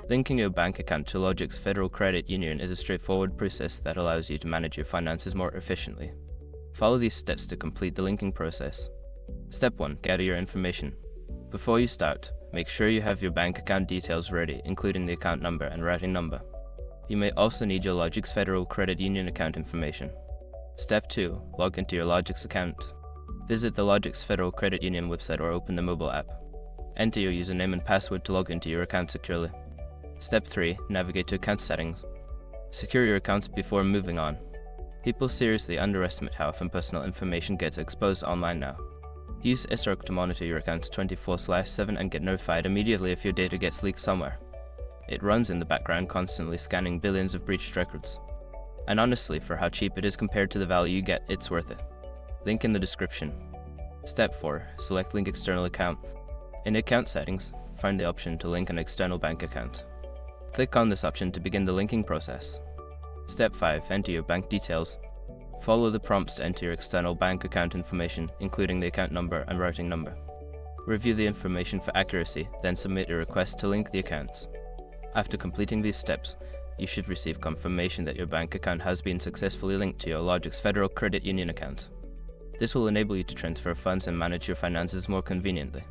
Linking your bank account to Logix Federal Credit Union is a straightforward process that allows you to manage your finances more efficiently. Follow these steps to complete the linking process. Step 1. Gather your information. Before you start, make sure you have your bank account details ready, including the account number and routing number. You may also need your Logix Federal Credit Union account information. Step 2. Log into your Logix account. Visit the Logix Federal Credit Union website or open the mobile app. Enter your username and password to log into your account securely. Step 3. Navigate to account settings. Secure your accounts before moving on. People seriously underestimate how often personal information gets exposed online now. Use SROC to monitor your accounts 24/7 and get notified immediately if your data gets leaked somewhere. It runs in the background, constantly scanning billions of breached records. And honestly, for how cheap it is compared to the value you get, it's worth it. Link in the description. Step 4. Select Link External Account. In Account Settings, find the option to link an external bank account. Click on this option to begin the linking process. Step 5. Enter your bank details. Follow the prompts to enter your external bank account information, including the account number and routing number. Review the information for accuracy, then submit a request to link the accounts. After completing these steps, you should receive confirmation that your bank account has been successfully linked to your Logix Federal Credit Union account. This will enable you to transfer funds and manage your finances more conveniently.